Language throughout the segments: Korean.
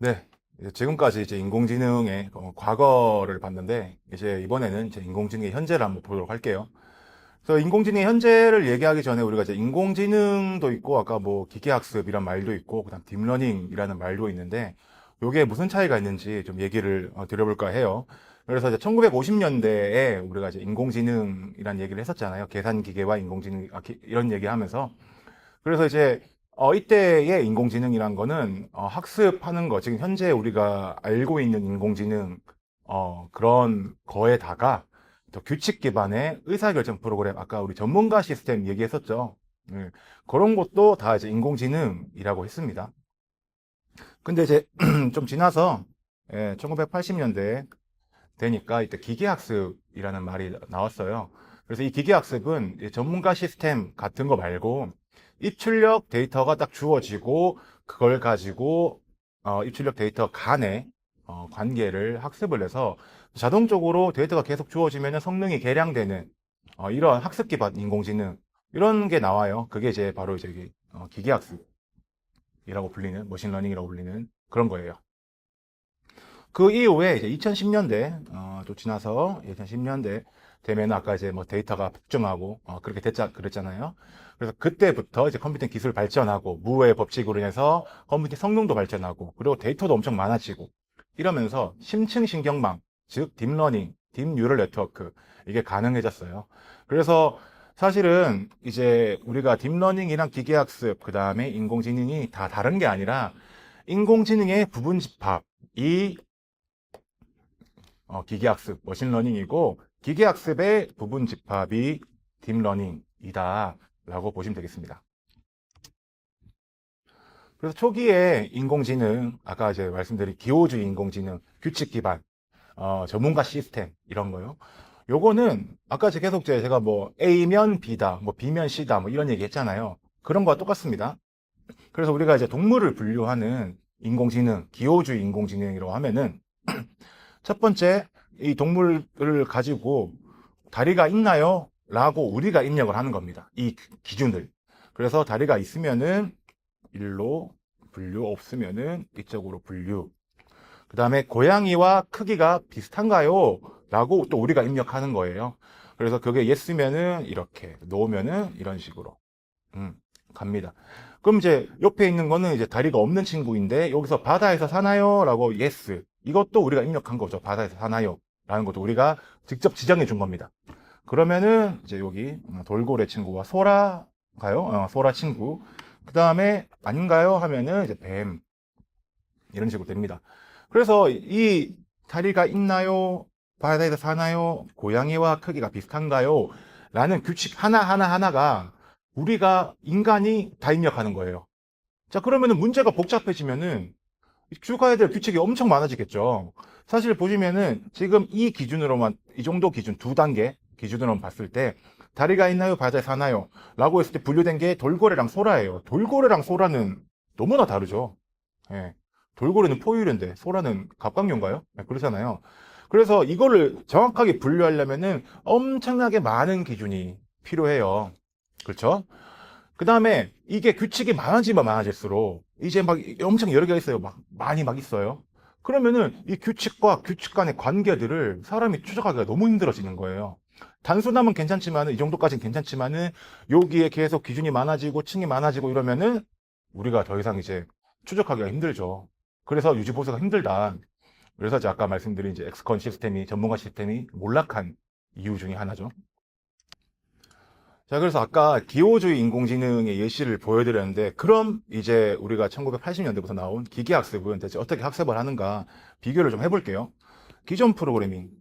네, 지금까지 이제 인공지능의 과거를 봤는데, 이제 이번에는 이제 인공지능의 현재를 한번 보도록 할게요. 그래서 인공지능의 현재를 얘기하기 전에 우리가 이제 인공지능도 있고, 아까 뭐 기계학습이란 말도 있고, 그다음 딥러닝이라는 말도 있는데, 요게 무슨 차이가 있는지 좀 얘기를 드려볼까 해요. 그래서 이제 1950년대에 우리가 이제 인공지능이란 얘기를 했었잖아요. 계산기계와 인공지능, 이런 얘기 하면서. 그래서 이제 이때의 인공지능이란 거는 학습하는 거, 지금 현재 우리가 알고 있는 인공지능 그런 거에다가 또 규칙 기반의 의사결정 프로그램, 아까 우리 전문가 시스템 얘기했었죠. 네, 그런 것도 다 이제 인공지능이라고 했습니다. 근데 이제 좀 지나서 1980년대 되니까 이때 기계학습이라는 말이 나왔어요. 그래서 이 기계학습은 이 전문가 시스템 같은 거 말고 입출력 데이터가 딱 주어지고 그걸 가지고 입출력 데이터 간의 관계를 학습을 해서 자동적으로 데이터가 계속 주어지면 성능이 개량되는 이런 학습 기반 인공지능 이런 게 나와요. 그게 이제 바로 이제 기계학습이라고 불리는 머신러닝이라고 불리는 그런 거예요. 그 이후에 이제 2010년대 또 지나서 2010년대 되면 아까 이제 뭐 데이터가 폭증하고 그렇게 그랬잖아요. 그래서 그때부터 이제 컴퓨팅 기술 발전하고 무의 법칙으로 인해서 컴퓨팅 성능도 발전하고 그리고 데이터도 엄청 많아지고 이러면서 심층 신경망 즉 딥러닝, 딥뉴럴 네트워크 이게 가능해졌어요. 그래서 사실은 이제 우리가 딥러닝이랑 기계학습 그다음에 인공지능이 다 다른 게 아니라 인공지능의 부분 집합이 기계학습, 머신러닝이고 기계학습의 부분 집합이 딥러닝이다 라고 보시면 되겠습니다. 그래서 초기에 인공지능, 아까 이제 말씀드린 기호주의 인공지능, 규칙 기반, 전문가 시스템 이런 거요. 요거는 아까 제가 뭐 A면 B다, 뭐 B면 C다, 뭐 이런 얘기 했잖아요. 그런 거와 똑같습니다. 그래서 우리가 이제 동물을 분류하는 인공지능, 기호주의 인공지능이라고 하면은 첫 번째, 이 동물을 가지고 다리가 있나요? 라고 우리가 입력을 하는 겁니다. 이 기준을. 그래서 다리가 있으면은 일로 분류, 없으면은 이쪽으로 분류. 그 다음에 고양이와 크기가 비슷한가요? 라고 또 우리가 입력하는 거예요. 그래서 그게 yes면은 이렇게, no면은 이런 식으로. 음, 갑니다. 그럼 이제 옆에 있는 거는 이제 다리가 없는 친구인데 여기서 바다에서 사나요? 라고 yes. 이것도 우리가 입력한 거죠. 바다에서 사나요? 라는 것도 우리가 직접 지정해 준 겁니다. 그러면은 이제 여기 돌고래 친구와 소라가요? 소라 친구. 그 다음에 아닌가요? 하면은 이제 뱀. 이런 식으로 됩니다. 그래서 이 다리가 있나요? 바다에서 사나요? 고양이와 크기가 비슷한가요? 라는 규칙 하나하나가 우리가 인간이 다 입력하는 거예요. 자, 그러면은 문제가 복잡해지면은 추가해야 될 규칙이 엄청 많아지겠죠. 사실 보시면은 지금 이 기준으로만, 이 정도 기준, 두 단계 기준으로만 봤을 때 다리가 있나요? 바다에 사나요? 라고 했을 때 분류된 게 돌고래랑 소라예요. 돌고래랑 소라는 너무나 다르죠. 예. 돌고래는 포유류인데 소라는 갑각류인가요? 네, 그렇잖아요. 그래서 이거를 정확하게 분류하려면은 엄청나게 많은 기준이 필요해요. 그렇죠? 그 다음에 이게 규칙이 많아지면 많아질수록 이제 막 엄청 여러 개가 있어요. 막 많이 막 있어요. 그러면은 이 규칙과 규칙 간의 관계들을 사람이 추적하기가 너무 힘들어지는 거예요. 단순하면 괜찮지만은 이 정도까지는 괜찮지만은 여기에 계속 기준이 많아지고 층이 많아지고 이러면은 우리가 더 이상 이제 추적하기가 힘들죠. 그래서 유지 보수가 힘들다. 그래서 이제 아까 말씀드린 이제 엑스컨 시스템이 전문가 시스템이 몰락한 이유 중에 하나죠. 자, 그래서 아까 기호주의 인공지능의 예시를 보여드렸는데, 그럼 이제 우리가 1980년대부터 나온 기계학습은 대체 어떻게 학습을 하는가 비교를 좀 해볼게요. 기존 프로그래밍.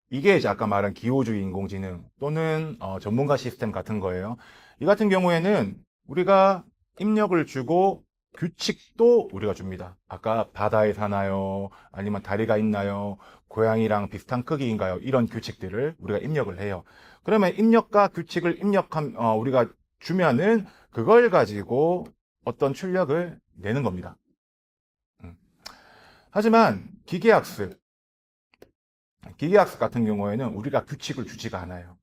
이게 이제 아까 말한 기호주의 인공지능 또는 전문가 시스템 같은 거예요. 이 같은 경우에는 우리가 입력을 주고 규칙도 우리가 줍니다. 아까 바다에 사나요? 아니면 다리가 있나요? 고양이랑 비슷한 크기인가요? 이런 규칙들을 우리가 입력을 해요. 그러면 입력과 규칙을 우리가 주면은 그걸 가지고 어떤 출력을 내는 겁니다. 음. 하지만 기계학습 같은 경우에는 우리가 규칙을 주지가 않아요.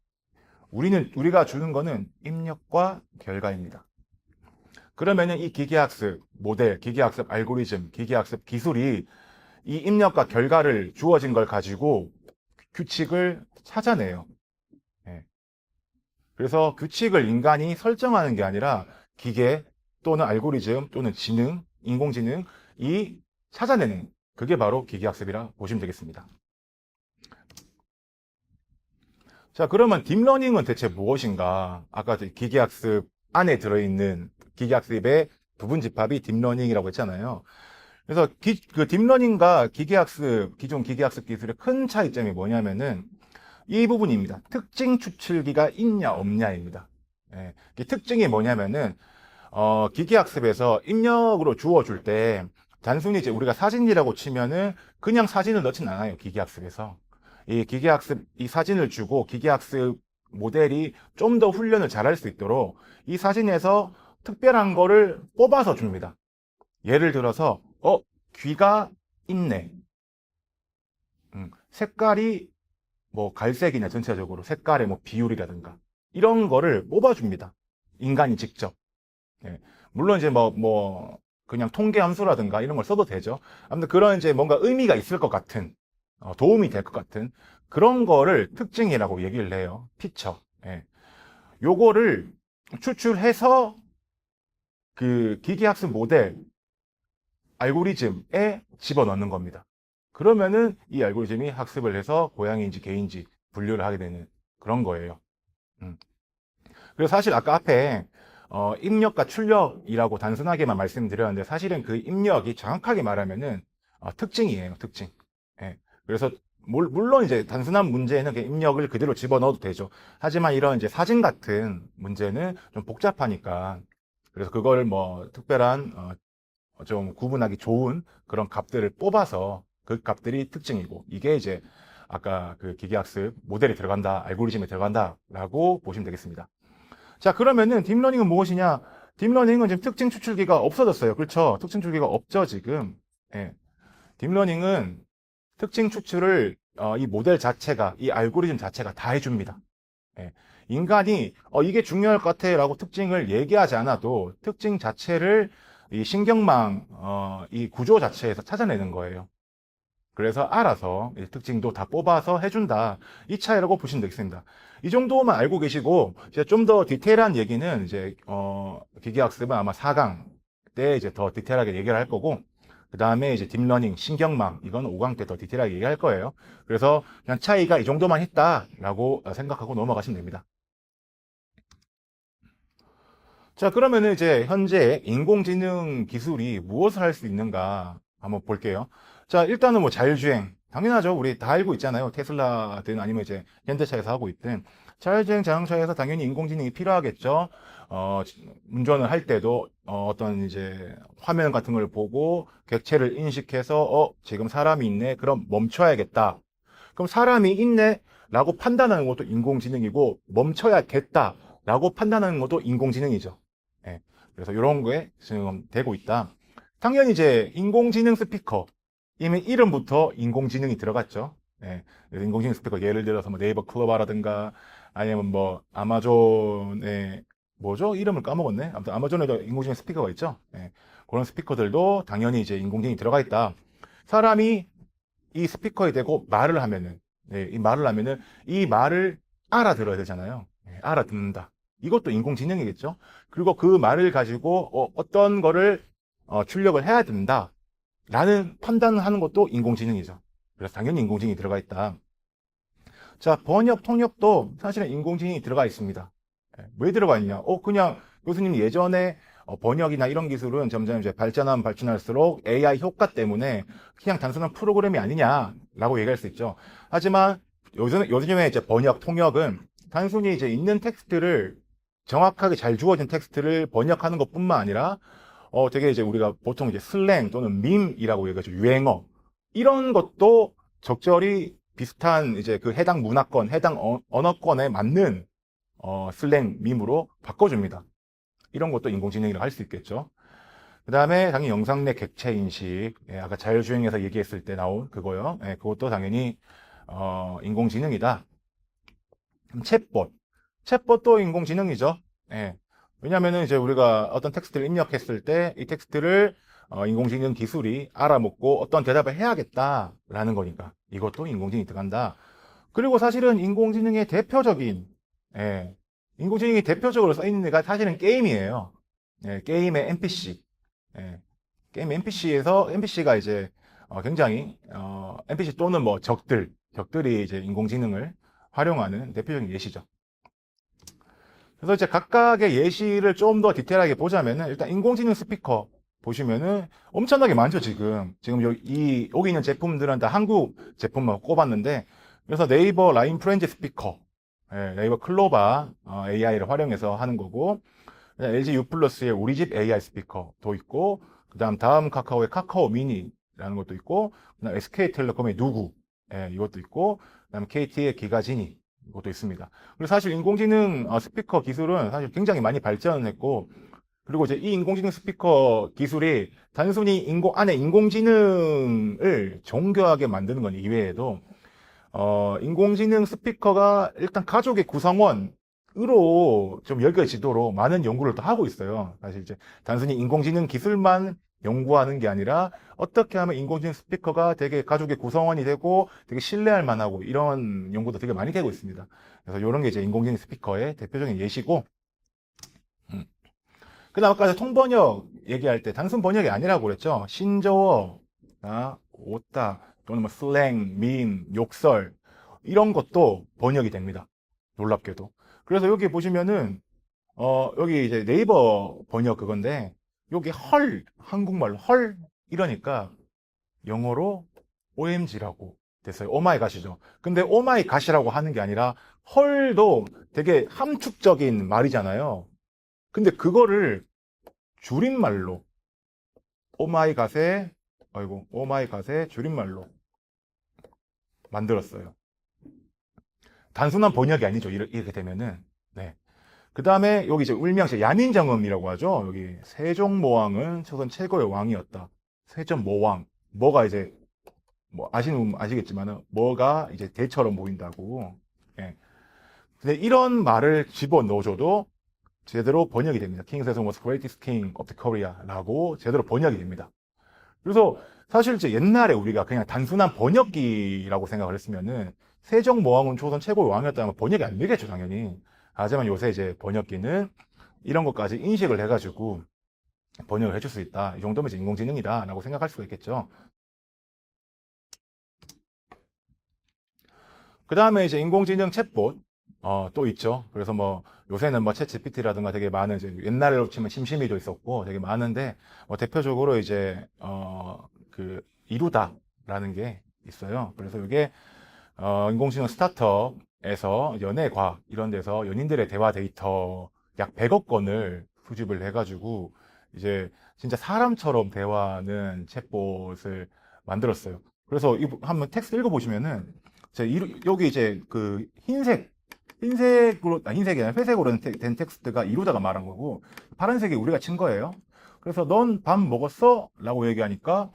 우리가 주는 거는 입력과 결과입니다. 그러면은 이 기계학습 모델, 기계학습 알고리즘, 기계학습 기술이 이 입력과 결과를 주어진 걸 가지고 규칙을 찾아내요. 예. 그래서 규칙을 인간이 설정하는 게 아니라 기계 또는 알고리즘 또는 지능, 인공지능이 찾아내는, 그게 바로 기계학습이라 보시면 되겠습니다. 자, 그러면 딥러닝은 대체 무엇인가? 아까 기계학습 안에 들어있는 기계학습의 부분 집합이 딥러닝이라고 했잖아요. 그래서 그 딥러닝과 기계학습, 기존 기계학습 기술의 큰 차이점이 뭐냐면은 이 부분입니다. 특징 추출기가 있냐 없냐입니다. 예, 이 특징이 뭐냐면은 기계학습에서 입력으로 주어줄 때 단순히 이제 우리가 사진이라고 치면은 그냥 사진을 넣진 않아요. 기계학습에서 이 기계학습 이 사진을 주고 기계학습 모델이 좀 더 훈련을 잘할 수 있도록 이 사진에서 특별한 거를 뽑아서 줍니다. 예를 들어서 귀가 있네. 색깔이 뭐 갈색이냐, 전체적으로 색깔의 뭐 비율이라든가 이런 거를 뽑아줍니다. 인간이 직접. 예. 물론 이제 그냥 통계 함수라든가 이런 걸 써도 되죠. 아무튼 그런 이제 뭔가 의미가 있을 것 같은, 도움이 될 것 같은 그런 거를 특징이라고 얘기를 해요. 피처. 예. 요거를 추출해서 그 기계학습 모델 알고리즘에 집어넣는 겁니다. 그러면은 이 알고리즘이 학습을 해서 고양이인지 개인지 분류를 하게 되는 그런 거예요. 음. 그래서 사실 아까 앞에 입력과 출력이라고 단순하게만 말씀드렸는데 사실은 그 입력이 정확하게 말하면은 특징이에요, 특징. 예. 그래서 물론 이제 단순한 문제는 그냥 입력을 그대로 집어넣어도 되죠. 하지만 이런 이제 사진 같은 문제는 좀 복잡하니까 그래서 그걸 뭐 특별한 좀 구분하기 좋은 그런 값들을 뽑아서 그 값들이 특징이고 이게 이제 아까 그 기계학습 모델에 들어간다, 알고리즘에 들어간다라고 보시면 되겠습니다. 자, 그러면은 딥러닝은 무엇이냐? 딥러닝은 지금 특징 추출기가 없어졌어요. 그렇죠? 특징 추출기가 없죠, 지금. 예. 딥러닝은 특징 추출을 이 모델 자체가, 이 알고리즘 자체가 다 해줍니다. 예. 인간이 이게 중요할 것 같아라고 특징을 얘기하지 않아도 특징 자체를 이 신경망 이 구조 자체에서 찾아내는 거예요. 그래서 알아서 이 특징도 다 뽑아서 해준다. 이 차이라고 보시면 되겠습니다. 이 정도만 알고 계시고 이제 좀 더 디테일한 얘기는 이제 기계학습은 아마 4강 때 이제 더 디테일하게 얘기를 할 거고 그 다음에 이제 딥러닝, 신경망 이건 5강 때 더 디테일하게 얘기할 거예요. 그래서 그냥 차이가 이 정도만 했다라고 생각하고 넘어가시면 됩니다. 자, 그러면은 이제 현재 인공지능 기술이 무엇을 할 수 있는가 한번 볼게요. 자, 일단은 뭐 자율주행. 당연하죠. 우리 다 알고 있잖아요. 테슬라든 아니면 이제 현대차에서 하고 있든. 자율주행 자동차에서 당연히 인공지능이 필요하겠죠. 어, 운전을 할 때도 떤 이제 화면 같은 걸 보고 객체를 인식해서 지금 사람이 있네. 그럼 멈춰야겠다. 그럼 사람이 있네. 라고 판단하는 것도 인공지능이고 멈춰야겠다. 라고 판단하는 것도 인공지능이죠. 예. 그래서 이런 게 지금 되고 있다. 당연히 이제 인공지능 스피커. 이미 이름부터 인공지능이 들어갔죠. 예. 그래서 인공지능 스피커 예를 들어서 뭐 네이버 클로바라든가 아니면 뭐 아마존의 뭐죠? 이름을 까먹었네. 아무튼 아마존에도 인공지능 스피커가 있죠. 예. 그런 스피커들도 당연히 이제 인공지능이 들어가 있다. 사람이 이 스피커에 대고 말을 하면은 이 말을 하면은 이 말을 알아들어야 되잖아요. 알아듣는다. 이것도 인공지능이겠죠. 그리고 그 말을 가지고 어떤 거를 출력을 해야 된다라는 판단을 하는 것도 인공지능이죠. 그래서 당연히 인공지능이 들어가 있다. 자, 번역, 통역도 사실은 인공지능이 들어가 있습니다. 왜 들어가 있냐? 그냥 교수님 예전에 번역이나 이런 기술은 점점 이제 발전하면 발전할수록 AI 효과 때문에 그냥 단순한 프로그램이 아니냐라고 얘기할 수 있죠. 하지만 요즘에 이제 번역, 통역은 단순히 이제 있는 텍스트를 정확하게 잘 주어진 텍스트를 번역하는 것뿐만 아니라 되게 이제 우리가 보통 이제 슬랭 또는 밈이라고 얘기하죠. 유행어. 이런 것도 적절히 비슷한 이제 그 해당 문화권, 해당 언어권에 맞는 슬랭, 밈으로 바꿔줍니다. 이런 것도 인공지능이라고 할 수 있겠죠. 그 다음에 당연히 영상 내 객체 인식, 아까 자율주행에서 얘기했을 때 나온 그거요. 그것도 당연히 인공지능이다. 챗봇, 챗봇도 인공지능이죠. 왜냐면은 이제 우리가 어떤 텍스트를 입력했을 때 이 텍스트를 인공지능 기술이 알아먹고 어떤 대답을 해야겠다라는 거니까 이것도 인공지능이 들어간다. 그리고 사실은 인공지능의 대표적인 예, 인공지능이 대표적으로 써 있는 데가 사실은 게임이에요. 예, 게임의 NPC. 예, 게임 NPC가 이제 굉장히 NPC 또는 뭐 적들이 이제 인공지능을 활용하는 대표적인 예시죠. 그래서 이제 각각의 예시를 좀 더 디테일하게 보자면은 일단 인공지능 스피커 보시면은 엄청나게 많죠, 지금. 지금 여기 있는 제품들은 다 한국 제품만 꼽았는데, 그래서 네이버 라인 프렌즈 스피커, 예, 네이버 클로바 AI를 활용해서 하는 거고, LG U 플러스의 우리 집 AI 스피커도 있고, 다음 카카오의 카카오 미니라는 것도 있고, 그다음 SK텔레콤의 누구, 예, 이것도 있고, 그다음 KT의 기가지니 이것도 있습니다. 그리고 사실 인공지능 스피커 기술은 사실 굉장히 많이 발전했고, 그리고 이제 이 인공지능 스피커 기술이 단순히 안에 인공지능을 정교하게 만드는 건 이외에도 인공지능 스피커가 일단 가족의 구성원으로 좀 여겨지도록 많은 연구를 또 하고 있어요. 사실 이제 단순히 인공지능 기술만 연구하는 게 아니라 어떻게 하면 인공지능 스피커가 되게 가족의 구성원이 되고 되게 신뢰할 만하고 이런 연구도 되게 많이 되고 있습니다. 그래서 이런 게 이제 인공지능 스피커의 대표적인 예시고, 음. 그다음 아까 통번역 얘기할 때 단순 번역이 아니라고 그랬죠. 신조어, 오따 또는 뭐 슬랭, 밈, 욕설 이런 것도 번역이 됩니다. 놀랍게도. 그래서 여기 보시면은 여기 이제 네이버 번역 그건데 여기 헐 한국말로 헐 이러니까 영어로 OMG라고 됐어요. 오마이갓이죠. 근데 오마이갓이라고 하는 게 아니라 헐도 되게 함축적인 말이잖아요. 근데 그거를 줄임말로 오마이갓의 줄임말로 만들었어요. 단순한 번역이 아니죠. 이렇게 되면은. 네. 그 다음에 여기 이제 울명시 야민정음이라고 하죠. 여기 세종모왕은 조선 최고의 왕이었다. 세종모왕. 뭐가 이제 뭐 아시는 분 아시겠지만은 뭐가 이제 대처럼 보인다고. 예. 근데 이런 말을 집어 넣어줘도 제대로 번역이 됩니다. King Sejong was greatest king of the Korea라고 제대로 번역이 됩니다. 그래서 사실 이제 옛날에 우리가 그냥 단순한 번역기라고 생각을 했으면은 세종모왕은 조선 최고의 왕이었다면 번역이 안 되겠죠, 당연히. 하지만 요새 이제 번역기는 이런 것까지 인식을 해가지고 번역을 해줄 수 있다. 이 정도면 이제 인공지능이다라고 생각할 수가 있겠죠. 그 다음에 이제 인공지능 챗봇 또 있죠. 그래서 뭐 요새는 뭐 챗GPT라든가 되게 많은 이제 옛날로 치면 심심이도 있었고 되게 많은데 대표적으로 이제 그 이루다라는 게 있어요. 그래서 이게 인공지능 스타트업에서 연예 과학 이런 데서 연인들의 대화 데이터 약 100억 건을 수집을 해가지고 이제 진짜 사람처럼 대화하는 챗봇을 만들었어요. 그래서 한번 텍스트 읽어보시면은 여기 이제 그 흰색이 아니라 회색으로 된 텍스트가 이루다가 말한 거고 파란색이 우리가 친 거예요. 그래서 넌 밥 먹었어? 라고 얘기하니까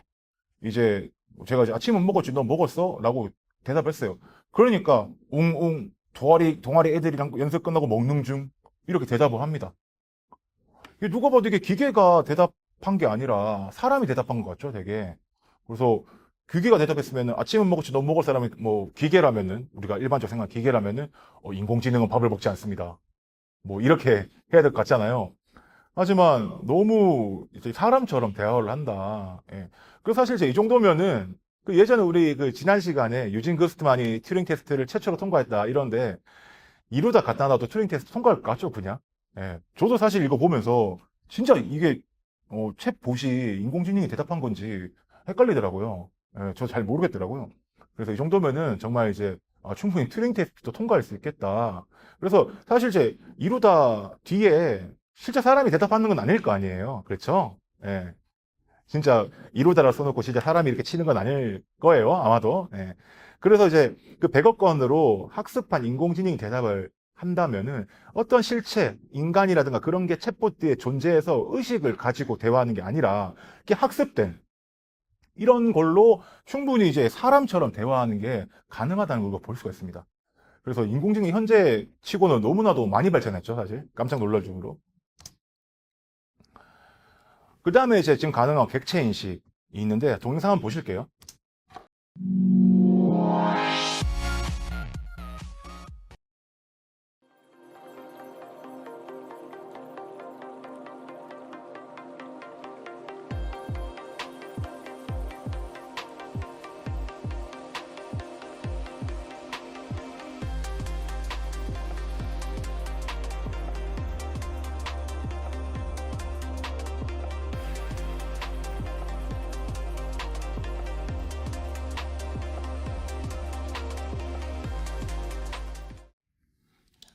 이제 제가 이제 아침은 먹었지, 너 먹었어? 라고 대답했어요. 그러니까 웅웅 동아리 애들이랑 연습 끝나고 먹는 중 이렇게 대답을 합니다. 이게 누가 봐도 이게 기계가 대답한 게 아니라 사람이 대답한 것 같죠, 되게. 그래서 기계가 대답했으면 아침은 먹었지, 너 먹을 사람이 뭐 기계라면은 우리가 일반적으로 생각하는 기계라면은 인공지능은 밥을 먹지 않습니다. 뭐 이렇게 해야 될 것 같잖아요. 하지만 너무 이제 사람처럼 대화를 한다. 예. 그 사실 이제 이 정도면은 그 예전에 우리 그 지난 시간에 유진 그스트만이 튜링 테스트를 최초로 통과했다 이런데 이루다 갖다 놔도 튜링 테스트 통과할 것 같죠, 그냥? 예. 저도 사실 이거 보면서 진짜 이게 챗봇이 인공지능이 대답한 건지 헷갈리더라고요. 예, 저 잘 모르겠더라고요. 그래서 이 정도면은 정말 이제 충분히 튜링 테스트도 통과할 수 있겠다. 그래서 사실 이제 이루다 뒤에 실제 사람이 대답하는 건 아닐 거 아니에요. 그렇죠? 예. 진짜 이루다라 써놓고 진짜 사람이 이렇게 치는 건 아닐 거예요. 아마도. 예. 그래서 이제 그 100억 건으로 학습한 인공지능이 대답을 한다면은 어떤 실체, 인간이라든가 그런 게 챗봇에 존재해서 의식을 가지고 대화하는 게 아니라 이게 학습된 이런 걸로 충분히 이제 사람처럼 대화하는 게 가능하다는 걸 볼 수가 있습니다. 그래서 인공지능이 현재 치고는 너무나도 많이 발전했죠, 사실. 깜짝 놀랄 정도로. 그 다음에 이제 지금 가능한 객체 인식이 있는데 동영상 한번 보실게요.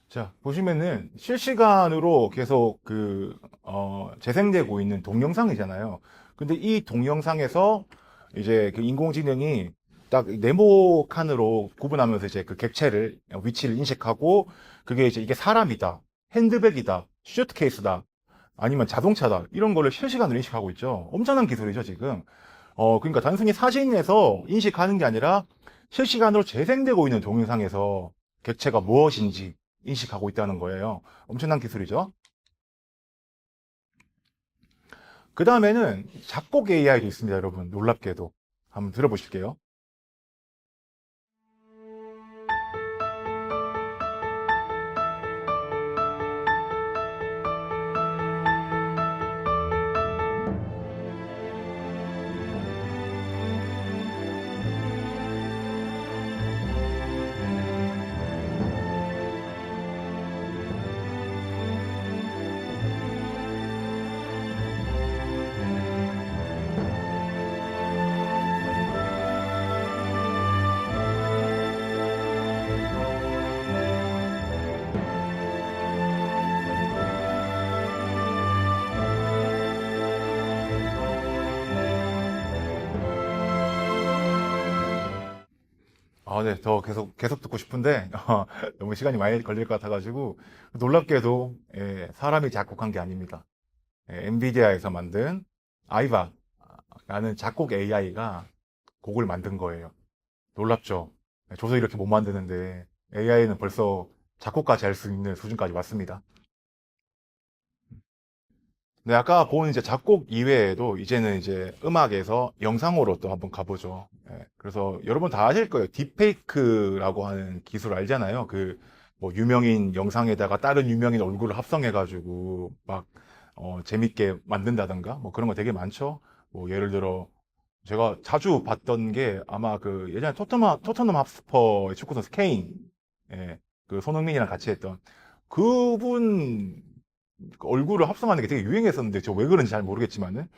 자, 보시면은 실시간으로 계속 재생되고 있는 동영상이잖아요. 근데 이 동영상에서 이제 그 인공지능이 딱 네모칸으로 구분하면서 이제 그 객체를, 위치를 인식하고 그게 이제 이게 사람이다, 핸드백이다, 슈트케이스다, 아니면 자동차다, 이런 거를 실시간으로 인식하고 있죠. 엄청난 기술이죠, 지금. 그러니까 단순히 사진에서 인식하는 게 아니라 실시간으로 재생되고 있는 동영상에서 객체가 무엇인지 인식하고 있다는 거예요. 엄청난 기술이죠. 그 다음에는 작곡 AI도 있습니다, 여러분. 놀랍게도. 한번 들어보실게요. 아, 네, 더 계속 듣고 싶은데, 너무 시간이 많이 걸릴 것 같아가지고, 놀랍게도, 사람이 작곡한 게 아닙니다. 엔비디아에서 만든 아이바라는 작곡 AI가 곡을 만든 거예요. 놀랍죠? 저도 이렇게 못 만드는데, AI는 벌써 작곡까지 할 수 있는 수준까지 왔습니다. 네, 아까 본 이제 작곡 이외에도 이제는 이제 음악에서 영상으로 또 한번 가보죠. 그래서 여러분 다 아실 거예요. 딥페이크라고 하는 기술 알잖아요. 그 뭐 유명인 영상에다가 다른 유명인 얼굴을 합성해가지고 막 재밌게 만든다던가 뭐 그런 거 되게 많죠. 뭐 예를 들어 제가 자주 봤던 게 아마 그 예전에 토트넘 핫스퍼의 축구 선수 케인, 그 손흥민이랑 같이 했던 그분 얼굴을 합성하는 게 되게 유행했었는데 저 왜 그런지 잘 모르겠지만은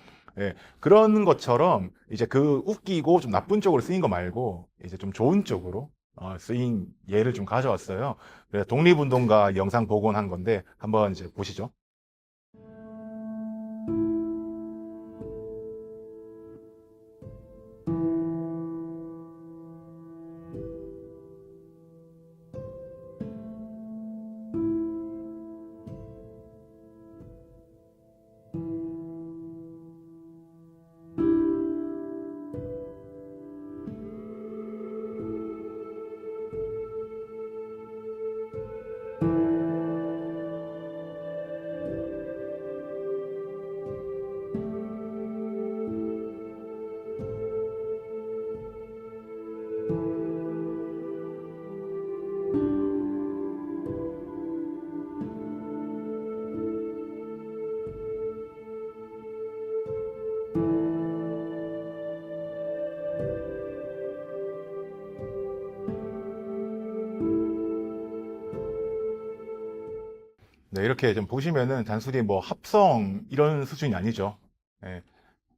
그런 것처럼 이제 그 웃기고 좀 나쁜 쪽으로 쓰인 거 말고 이제 좀 좋은 쪽으로 쓰인 예를 좀 가져왔어요. 그래서 독립운동가 영상 복원한 건데 한번 이제 보시죠. 네, 이렇게 좀 보시면은 단순히 뭐 합성 이런 수준이 아니죠. 예,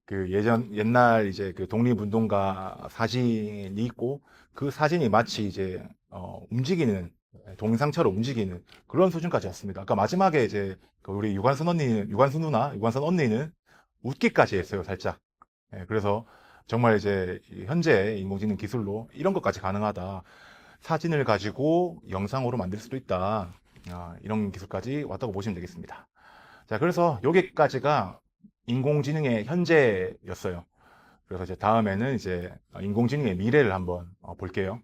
그 옛날 이제 그 독립운동가 사진이 있고 그 사진이 마치 이제 움직이는 동영상처럼 움직이는 그런 수준까지 왔습니다. 아까 마지막에 이제 그 우리 유관순 언니는 웃기까지 했어요, 살짝. 그래서 정말 이제 현재 인공지능 기술로 이런 것까지 가능하다. 사진을 가지고 영상으로 만들 수도 있다. 이런 기술까지 왔다고 보시면 되겠습니다. 자, 그래서 여기까지가 인공지능의 현재였어요. 그래서 이제 다음에는 이제 인공지능의 미래를 한번 볼게요.